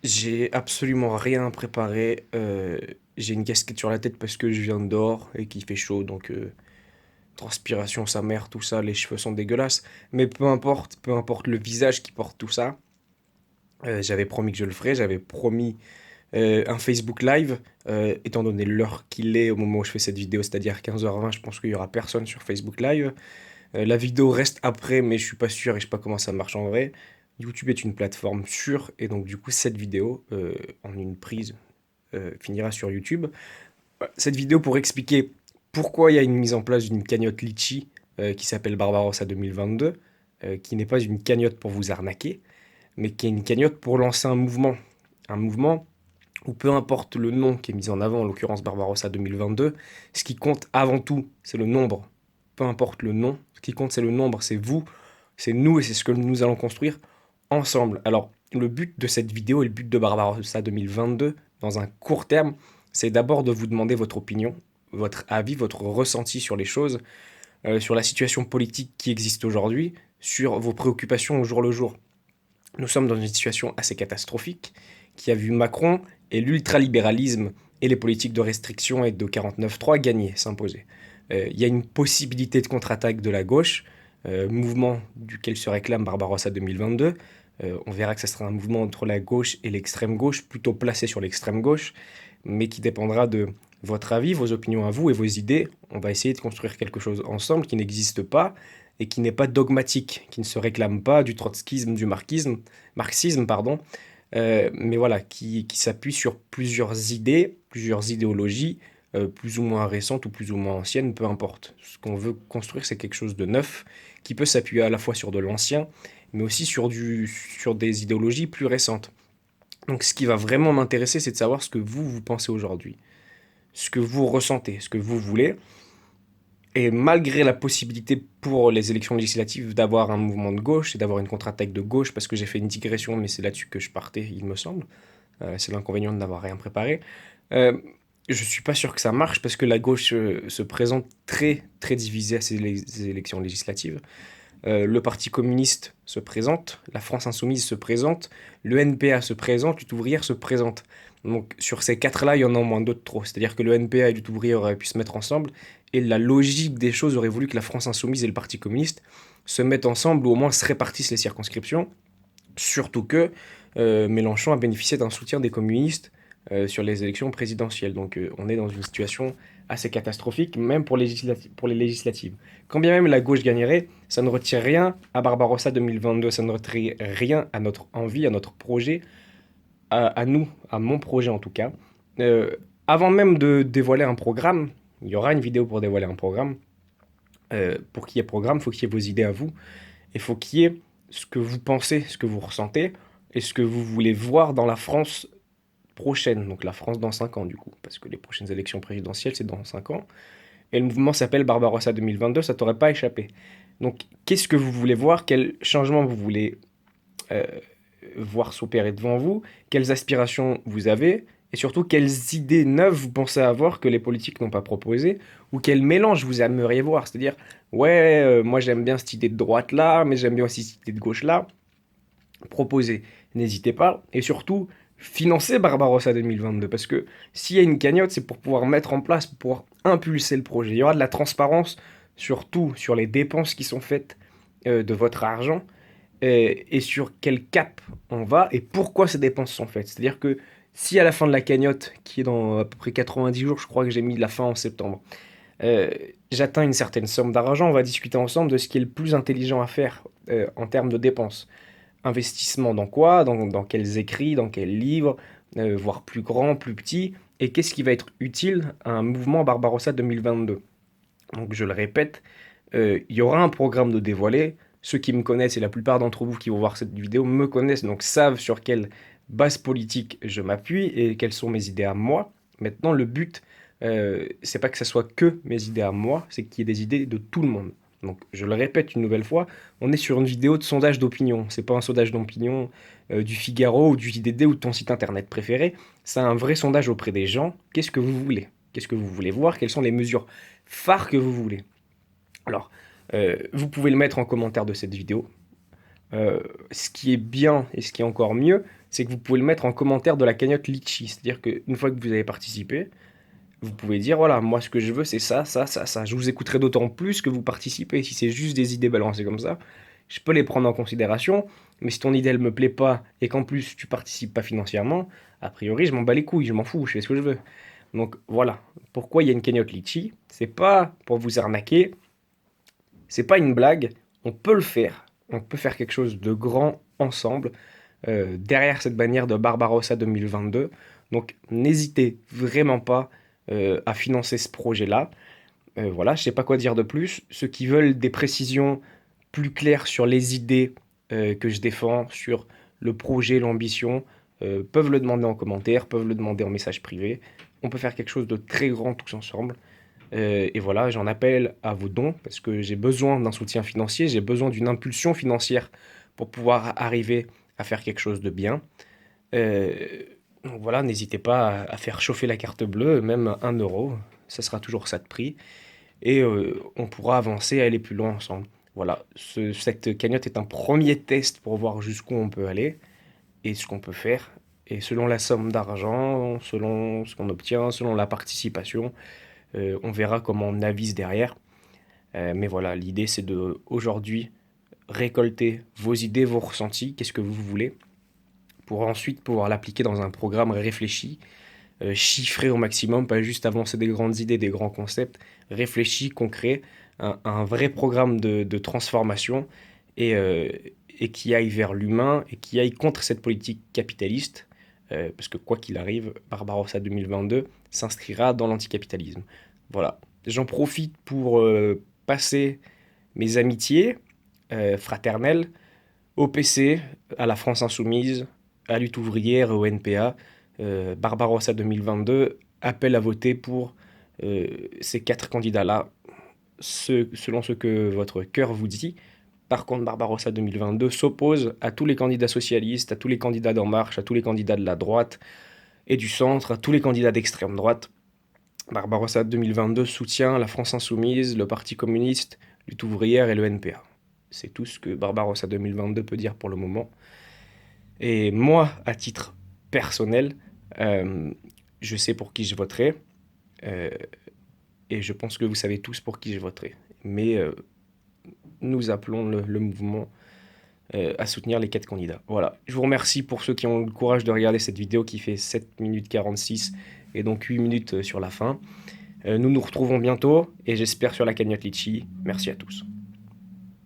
J'ai absolument rien préparé. J'ai une casquette sur la tête parce que je viens de dehors et qu'il fait chaud, donc transpiration, sa mère, tout ça, les cheveux sont dégueulasses. Mais peu importe le visage qui porte tout ça. J'avais promis que je le ferais, j'avais promis un Facebook Live, étant donné l'heure qu'il est au moment où je fais cette vidéo, c'est-à-dire 15h20, je pense qu'il y aura personne sur Facebook Live. La vidéo reste après, mais je suis pas sûr et je sais pas comment ça marche en vrai. YouTube est une plateforme sûre et donc du coup cette vidéo en une prise finira sur YouTube. Cette vidéo pour expliquer pourquoi il y a une mise en place d'une cagnotte Litchi qui s'appelle Barbarossa 2022, qui n'est pas une cagnotte pour vous arnaquer, mais qui est une cagnotte pour lancer un mouvement. Un mouvement où peu importe le nom qui est mis en avant, en l'occurrence Barbarossa 2022, ce qui compte avant tout, c'est le nombre. Peu importe le nom, ce qui compte c'est le nombre, c'est vous, c'est nous et c'est ce que nous allons construire ensemble. Alors, le but de cette vidéo et le but de Barbarossa 2022, dans un court terme, c'est d'abord de vous demander votre opinion, votre avis, votre ressenti sur les choses, sur la situation politique qui existe aujourd'hui, sur vos préoccupations au jour le jour. Nous sommes dans une situation assez catastrophique qui a vu Macron et l'ultralibéralisme et les politiques de restriction et de 49.3 gagner, s'imposer. Il y a une possibilité de contre-attaque de la gauche, mouvement duquel se réclame Barbarossa 2022. On verra que ce sera un mouvement entre la gauche et l'extrême gauche, plutôt placé sur l'extrême gauche, mais qui dépendra de votre avis, vos opinions à vous et vos idées. On va essayer de construire quelque chose ensemble qui n'existe pas et qui n'est pas dogmatique, qui ne se réclame pas du trotskisme, du marxisme, pardon, mais voilà, qui s'appuie sur plusieurs idées, plusieurs idéologies, plus ou moins récentes ou plus ou moins anciennes, peu importe. Ce qu'on veut construire, c'est quelque chose de neuf, qui peut s'appuyer à la fois sur de l'ancien, mais aussi sur des idéologies plus récentes. Donc ce qui va vraiment m'intéresser, c'est de savoir ce que vous pensez aujourd'hui, ce que vous ressentez, ce que vous voulez. Et malgré la possibilité pour les élections législatives d'avoir un mouvement de gauche et d'avoir une contre-attaque de gauche, parce que j'ai fait une digression, mais c'est là-dessus que je partais, il me semble, c'est l'inconvénient de n'avoir rien préparé, euh, je suis pas sûr que ça marche parce que la gauche se présente très, très divisée à ces élections législatives. Le Parti communiste se présente, la France insoumise se présente, le NPA se présente, Lutte ouvrière se présente. Donc sur ces quatre-là, il y en a au moins d'autres trop. C'est-à-dire que le NPA et Lutte ouvrière auraient pu se mettre ensemble, et la logique des choses aurait voulu que la France insoumise et le Parti communiste se mettent ensemble ou au moins se répartissent les circonscriptions. Surtout que Mélenchon a bénéficié d'un soutien des communistes sur les élections présidentielles. Donc on est dans une situation assez catastrophique, même pour les législatives. Quand bien même la gauche gagnerait, ça ne retire rien à Barbarossa 2022, ça ne retire rien à notre envie, à notre projet, à nous, à mon projet en tout cas. Euh, Avant même de dévoiler un programme, il y aura une vidéo pour dévoiler un programme. Pour qu'il y ait programme, il faut qu'il y ait vos idées à vous. Il faut qu'il y ait ce que vous pensez, ce que vous ressentez et ce que vous voulez voir dans la France prochaine. Donc la France dans 5 ans du coup, parce que les prochaines élections présidentielles, c'est dans 5 ans. Et le mouvement s'appelle Barbarossa 2022, ça t'aurait pas échappé. Donc qu'est-ce que vous voulez voir? Quel changement vous voulez euh, voir s'opérer devant vous? Quelles aspirations vous avez? Et surtout, quelles idées neuves vous pensez avoir que les politiques n'ont pas proposées? Ou quel mélange vous aimeriez voir? C'est-à-dire, ouais, moi j'aime bien cette idée de droite là, mais j'aime bien aussi cette idée de gauche là. Proposez, n'hésitez pas. Et surtout, financez Barbarossa 2022. Parce que s'il y a une cagnotte, c'est pour pouvoir mettre en place, pour pouvoir impulser le projet. Il y aura de la transparence, surtout sur les dépenses qui sont faites de votre argent et sur quel cap on va et pourquoi ces dépenses sont faites. C'est-à-dire que si à la fin de la cagnotte, qui est dans à peu près 90 jours, je crois que j'ai mis la fin en septembre, euh, j'atteins une certaine somme d'argent, on va discuter ensemble de ce qui est le plus intelligent à faire en termes de dépenses. Investissement dans quoi? Dans quels écrits, dans quels livres, voire plus grand, plus petit, et qu'est-ce qui va être utile à un mouvement Barbarossa 2022. Donc je le répète, il y aura un programme de dévoilé. Ceux qui me connaissent et la plupart d'entre vous qui vont voir cette vidéo me connaissent, donc savent sur quelle base politique je m'appuie et quelles sont mes idées à moi. Maintenant, le but, c'est pas que ce soit que mes idées à moi, c'est qu'il y ait des idées de tout le monde. Donc, je le répète une nouvelle fois, on est sur une vidéo de sondage d'opinion. C'est pas un sondage d'opinion du Figaro ou du JDD ou de ton site internet préféré. C'est un vrai sondage auprès des gens. Qu'est-ce que vous voulez? Qu'est-ce que vous voulez voir? Quelles sont les mesures phares que vous voulez? Alors, vous pouvez le mettre en commentaire de cette vidéo. Ce qui est bien et ce qui est encore mieux, c'est que vous pouvez le mettre en commentaire de la cagnotte Litchi. C'est-à-dire qu'une fois que vous avez participé, vous pouvez dire, voilà, moi ce que je veux c'est ça, ça, ça, ça. Je vous écouterai d'autant plus que vous participez. Si c'est juste des idées balancées comme ça, je peux les prendre en considération. Mais si ton idée elle me plaît pas et qu'en plus tu participes pas financièrement, a priori je m'en bats les couilles, je m'en fous, je fais ce que je veux. Donc voilà, pourquoi il y a une cagnotte Litchi? C'est pas pour vous arnaquer, c'est pas une blague, on peut le faire. On peut faire quelque chose de grand ensemble derrière cette bannière de Barbarossa 2022. Donc n'hésitez vraiment pas à financer ce projet-là. Voilà, je sais pas quoi dire de plus. Ceux qui veulent des précisions plus claires sur les idées que je défends, sur le projet, l'ambition, peuvent le demander en commentaire, peuvent le demander en message privé. On peut faire quelque chose de très grand tous ensemble. Et voilà, j'en appelle à vos dons parce que j'ai besoin d'un soutien financier, j'ai besoin d'une impulsion financière pour pouvoir arriver à faire quelque chose de bien. Euh, donc voilà, n'hésitez pas à faire chauffer la carte bleue, même 1 euro, ça sera toujours ça de prix. Et on pourra avancer et aller plus loin ensemble. Voilà, cette cagnotte est un premier test pour voir jusqu'où on peut aller et ce qu'on peut faire. Et selon la somme d'argent, selon ce qu'on obtient, selon la participation, on verra comment on avise derrière. Mais voilà, l'idée c'est de aujourd'hui récolter vos idées, vos ressentis, qu'est-ce que vous voulez, pour ensuite pouvoir l'appliquer dans un programme réfléchi, chiffré au maximum, pas juste avancer des grandes idées, des grands concepts, réfléchi, concret, un vrai programme de transformation et, euh, et qui aille vers l'humain et qui aille contre cette politique capitaliste, parce que quoi qu'il arrive, Barbarossa 2022 s'inscrira dans l'anticapitalisme. Voilà, j'en profite pour passer mes amitiés fraternelles au PC, à la France Insoumise, à Lutte ouvrière, au NPA, Barbarossa 2022, appelle à voter pour ces 4 candidats-là, selon ce que votre cœur vous dit. Par contre, Barbarossa 2022 s'oppose à tous les candidats socialistes, à tous les candidats d'En Marche, à tous les candidats de la droite et du centre, à tous les candidats d'extrême droite. Barbarossa 2022 soutient la France Insoumise, le Parti communiste, Lutte ouvrière et le NPA. C'est tout ce que Barbarossa 2022 peut dire pour le moment. Et moi, à titre personnel, euh, je sais pour qui je voterai. euh, et je pense que vous savez tous pour qui je voterai. Mais nous appelons le mouvement à soutenir les 4 candidats. Voilà. Je vous remercie pour ceux qui ont le courage de regarder cette vidéo qui fait 7 minutes 46 et donc 8 minutes sur la fin. Nous nous retrouvons bientôt et j'espère sur la cagnotte Litchi. Merci à tous.